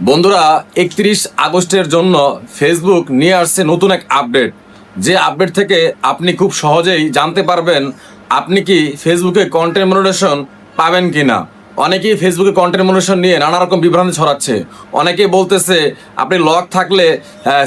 বন্ধুরা, 31 আগস্টের জন্য ফেসবুক নিয়ে আসছে নতুন এক আপডেট। যে আপডেট থেকে আপনি খুব সহজেই জানতে পারবেন আপনি কি ফেসবুকে কন্টেন্ট মনিটাইজেশন পাবেন কি না। অনেকেই ফেসবুকে কন্টেন্ট মনিটাইজেশন নিয়ে নানা রকম বিভ্রান্তি ছড়াচ্ছে। অনেকেই বলতেছে আপনি লক থাকলে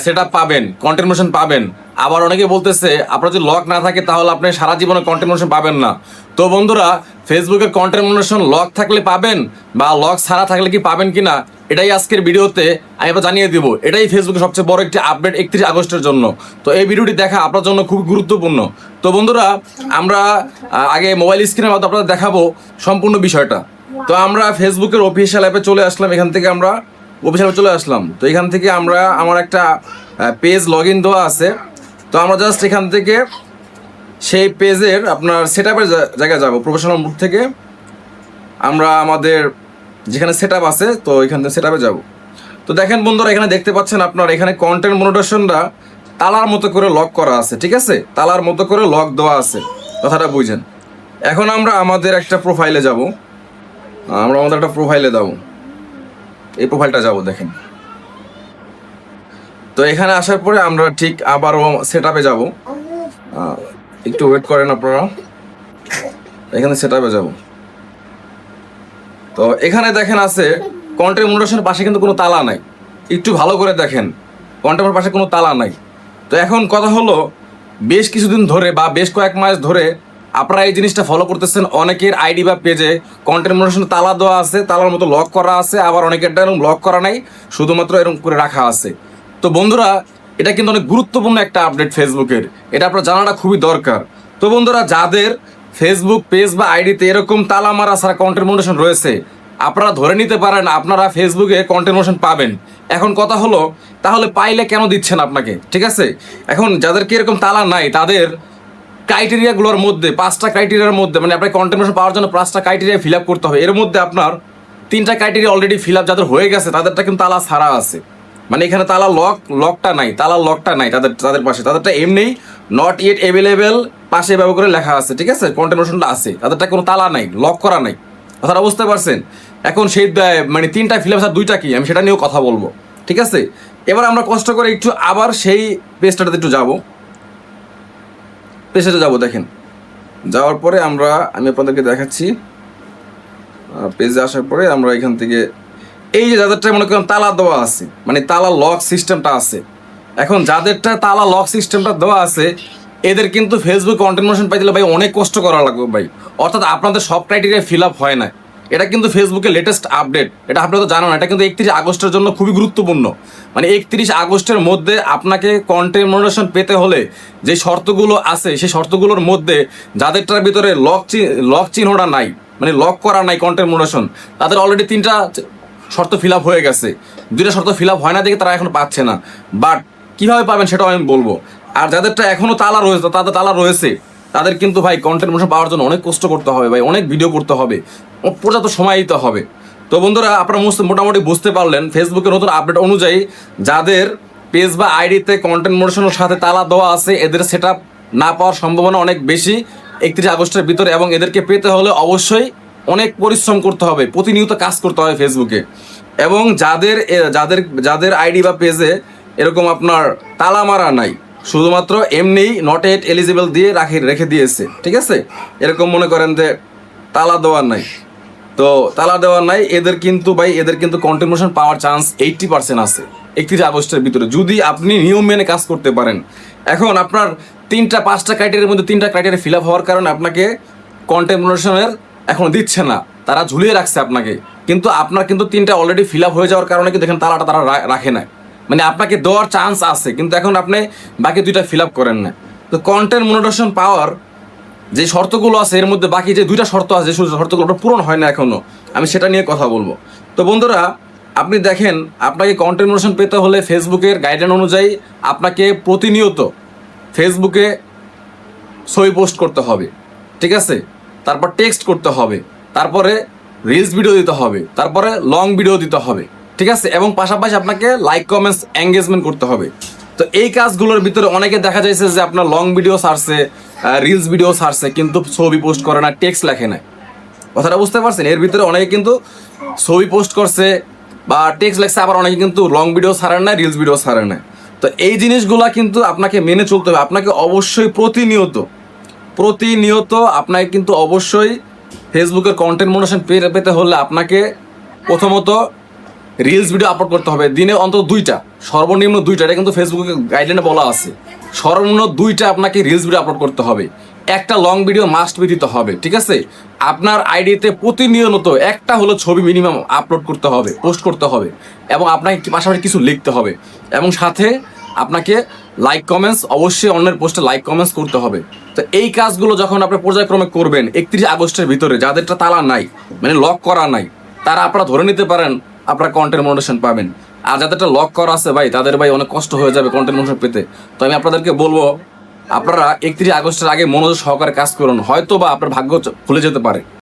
সেটা পাবেন, কন্টেন্ট মনিটাইজেশন পাবেন। আবার অনেকে বলতেছে আপনার যদি লক না থাকে তাহলে আপনি সারা জীবনে কন্টেন্ট মনিটাইজেশন পাবেন না। তো বন্ধুরা, ফেসবুকের কন্টেন্ট মনিটাইজেশন লক থাকলে পাবেন বা লক ছাড়া থাকলে কি পাবেন কিনা, এটাই আজকের ভিডিওতে আমি আপনার জানিয়ে দিব। এটাই ফেসবুকের সবচেয়ে বড় একটি আপডেট 31 আগস্টের জন্য। তো এই ভিডিওটি দেখা আপনার জন্য খুব গুরুত্বপূর্ণ। তো বন্ধুরা, আমরা আগে মোবাইল স্ক্রিনের মাধ্যমে আপনাদের দেখাবো সম্পূর্ণ বিষয়টা। তো আমরা ফেসবুকের অফিসিয়াল অ্যাপে চলে আসলাম। এখান থেকে আমরা অফিসিয়াল চলে আসলাম। তো এখান থেকে আমরা আমার একটা পেজ লগ ইন দেওয়া আছে। তো আমরা জাস্ট এখান থেকে সেই পেজের আপনার সেট আপের জায়গায় যাবো। প্রফেশনাল মুড থেকে আমরা আমাদের যেখানে সেট আপ আছে, তো এখান থেকে সেট আপে যাবো। তো দেখেন বন্ধুরা, এখানে দেখতে পাচ্ছেন আপনার এখানে কন্টেন্ট মনিটাইজেশনটা তালার মতো করে লক করা আছে। ঠিক আছে, তালার মতো করে লক দেওয়া আছে, কথাটা বুঝেন। এখন আমরা আমাদের একটা প্রোফাইলে যাব। আমরা আমাদের একটা প্রোফাইলে যাবো, এই প্রোফাইলটা যাব। দেখেন, তো এখানে আসার পরে আমরা ঠিক আবারও সেট আপে যাবো। একটু ওয়েট করেন আপনারা, এখানে সেট আপে যাবো। তো এখানে দেখেন আছে কন্টেন্ট মনিটাইজেশনের পাশে কিন্তু কোনো তালা নাই। একটু ভালো করে দেখেন, কন্টেন্টের পাশে কোনো তালা নাই। তো এখন কথা হলো, বেশ কিছুদিন ধরে বা বেশ কয়েক মাস ধরে আপনারা এই জিনিসটা ফলো করতেছেন। অনেকের আইডি বা পেজে কন্টেন্ট মনিটাইজেশন তালা দেওয়া আছে, তালার মতো লক করা আছে, আবার অনেকেরটা এরকম লক করা নাই, শুধুমাত্র এরকম করে রাখা আছে। তো বন্ধুরা, এটা কিন্তু অনেক গুরুত্বপূর্ণ একটা আপডেট ফেসবুকের, এটা আপনার জানাটা খুবই দরকার। তো বন্ধুরা, যাদের ফেসবুক পেজ বা আইডিতে এরকম তালা মারা ছাড়া কন্টেন্ট মনিটাইজেশন রয়েছে, আপনারা ধরে নিতে পারেন আপনারা ফেসবুকে কন্টেন্ট মনিটাইজেশন পাবেন। এখন কথা হলো, তাহলে পাইলে কেন দিচ্ছেন আপনাকে? ঠিক আছে, এখন যাদেরকে এরকম তালা নাই তাদের ক্রাইটেরিয়াগুলোর মধ্যে 5টা ক্রাইটেরিয়ার মধ্যে, মানে আপনার কন্টেন্ট মনিটাইজেশন পাওয়ার জন্য 5টা ক্রাইটেরিয়া ফিল আপ করতে হবে। এর মধ্যে আপনার 3টা ক্রাইটেরিয়া অলরেডি ফিল আপ যাদের হয়ে গেছে তাদেরটা কিন্তু তালা ছাড়া আছে। মানে এখানে তালা লকটা নাই, তালা লকটা নাই তাদের পাশে, তাদেরটা এমনি নট ইয়েট অ্যাভেলেবেল পাশে ব্যবহার করে লেখা আছে। ঠিক আছে, কন্টেন্ট মনিটাইজেশনটা আছে, তাদেরটা কোনো তালা নাই, লক করা নাই। কথাটা বুঝতে পারছেন? এখন সেই মানে 3টা ফিল আপ আর 2টা কি, আমি সেটা নিয়েও কথা বলবো। ঠিক আছে, এবার আমরা কষ্ট করে একটু আবার সেই পেজটাতে একটু যাবো, পেজটাতে যাবো। দেখেন, যাওয়ার পরে আমি আপনাদেরকে দেখাচ্ছি। পেজে আসার পরে আমরা এখান থেকে এই যে যাদেরটা মনে করেন তালা দেওয়া আছে, মানে তালা লক সিস্টেমটা আছে, এখন যাদেরটা তালা লক সিস্টেমটা দেওয়া আছে এদের কিন্তু ফেসবুক কন্টেন্ট মনিটাইজেশন পাইতে ভাই অনেক কষ্ট করা লাগবে ভাই। অর্থাৎ আপনাদের সব ক্রাইটেরিয়া ফিল আপ হয় না। এটা কিন্তু ফেসবুকের লেটেস্ট আপডেট, এটা আপনারা তো জানেন। এটা কিন্তু 31 আগস্টের জন্য খুবই গুরুত্বপূর্ণ। মানে 31 আগস্টের মধ্যে আপনাকে কন্টেন্ট মনিটাইজেশন পেতে হলে যে শর্তগুলো আছে সেই শর্তগুলোর মধ্যে যাদেরটার ভিতরে লক চিহ্নটা নাই, মানে লক করা নাই কন্টেন্ট মনিটাইজেশন, তাদের অলরেডি 3টা শর্ত ফিল আপ হয়ে গেছে। 2টা শর্ত ফিল আপ হয় না দেখে তারা এখন পাচ্ছে না। বাট কীভাবে পাবেন সেটাও আমি বলবো। আর যাদেরটা এখনও তালা রয়েছে, তাদের তালা রয়েছে, তাদের কিন্তু ভাই কন্টেন্ট মনিটাইজেশন পাওয়ার জন্য অনেক কষ্ট করতে হবে ভাই, অনেক ভিডিও করতে হবে, পর্যাপ্ত সময় দিতে হবে। তো বন্ধুরা, আপনারা মোটামুটি বুঝতে পারলেন ফেসবুকের নতুন আপডেট অনুযায়ী যাদের পেজ বা আইডিতে কন্টেন্ট মনিটাইজেশনের সাথে তালা দেওয়া আছে এদের সেট আপ না পাওয়ার সম্ভাবনা অনেক বেশি 31 আগস্টের ভিতরে, এবং এদেরকে পেতে হলে অবশ্যই অনেক পরিশ্রম করতে হবে, প্রতিনিয়ত কাজ করতে হবে ফেসবুকে। এবং যাদের যাদের যাদের আইডি বা পেজে এরকম আপনার তালা মারা নাই, শুধুমাত্র এমনিই নট এট এলিজিবল দিয়ে রেখে দিয়েছে, ঠিক আছে, এরকম মনে করেন যে তালা দেওয়ার নাই, তো তালা দেওয়ার নাই, এদের কিন্তু কন্টেন্ট মনিটাইজেশন পাওয়ার চান্স 80% আছে 31 আগস্টের ভিতরে, যদি আপনি নিয়ম মেনে কাজ করতে পারেন। এখন আপনার 5টা ক্রাইটেরিয়ার মধ্যে 3টা ক্রাইটেরিয়া ফিল আপ হওয়ার কারণে আপনাকে কন্টেন্ট মনিটাইজেশনের এখন দিচ্ছে না, তারা ঝুলিয়ে রাখছে আপনাকে। কিন্তু আপনার কিন্তু 3টা অলরেডি ফিল আপ হয়ে যাওয়ার কারণে কিন্তু দেখেন তালাটা তারা রাখে না, মানে আপনাকে দেওয়ার চান্স আছে, কিন্তু এখন আপনি বাকি 2টা ফিল আপ করেন না। তো কন্টেন্ট মনিটাইজেশন পাওয়ার যে শর্তগুলো আছে এর মধ্যে বাকি যে 2টা শর্ত আছে, যে শর্তগুলো পূরণ হয় না এখনও, আমি সেটা নিয়ে কথা বলবো। তো বন্ধুরা, আপনি দেখেন, আপনাকে কন্টেন্ট মনিটাইজেশন পেতে হলে ফেসবুকের গাইডলাইন অনুযায়ী আপনাকে প্রতিনিয়ত ফেসবুকে ছবি পোস্ট করতে হবে, ঠিক আছে, তারপর টেক্সট করতে হবে, তারপরে রিলস ভিডিও দিতে হবে, তারপরে লং ভিডিও দিতে হবে, ঠিক আছে, এবং পাশাপাশি আপনাকে লাইক কমেন্টস এঙ্গেজমেন্ট করতে হবে। তো এই কাজগুলোর ভিতরে অনেকে দেখা যাচ্ছে যে আপনার লং ভিডিও ছাড়ছে, রিলস ভিডিও ছাড়ছে, কিন্তু ছবি পোস্ট করে না, টেক্সট লেখে না। কথাটা বুঝতে পারছেন? এর ভিতরে অনেকে কিন্তু ছবি পোস্ট করছে, বা টেক্সট লেখছে, আবার অনেকে কিন্তু লং ভিডিও ছাড়েন না, রিলস ভিডিও ছাড়েন না। তো এই জিনিসগুলা কিন্তু আপনাকে মেনে চলতে হবে। আপনাকে অবশ্যই প্রতিনিয়ত আপনাকে কিন্তু অবশ্যই ফেসবুকের কন্টেন্ট মনিটাইজেশন পেতে হলে আপনাকে প্রথমত রিলস ভিডিও আপলোড করতে হবে, দিনে অন্তত 2টা, সর্বনিম্ন 2টা। এটা কিন্তু ফেসবুকে গাইডলাইনে বলা আছে, সর্বনিম্ন 2টা আপনাকে রিলস ভিডিও আপলোড করতে হবে, একটা লং ভিডিও মাস্ট বি দিতে হবে, ঠিক আছে? আপনার আইডিতে প্রতিনিয়ত একটা হলো ছবি মিনিমাম আপলোড করতে হবে, পোস্ট করতে হবে, এবং আপনাকে পাশাপাশি কিছু লিখতে হবে, এবং সাথে আপনাকে লাইক কমেন্টস, অবশ্যই অন্যের পোস্টে লাইক কমেন্টস করতে হবে। তো এই কাজগুলো যখন আপনি পর্যায়ক্রমে করবেন 31 আগস্টের ভিতরে, যাদেরটা তালা নাই, মানে লক করা নাই, তারা আপনারা ধরে নিতে পারেন আপনারা কন্টেন্ট মনিটাইজেশন পাবেন। আর যাদেরটা লক করা আছে ভাই, তাদের ভাই অনেক কষ্ট হয়ে যাবে কন্টেন্ট মনিটাইজেশন পেতে। তো আমি আপনাদেরকে বলবো, আপনারা 31 আগস্টের আগে মনোযোগ সহকারে কাজ করুন, হয়তো বা আপনার ভাগ্য খুলে যেতে পারে।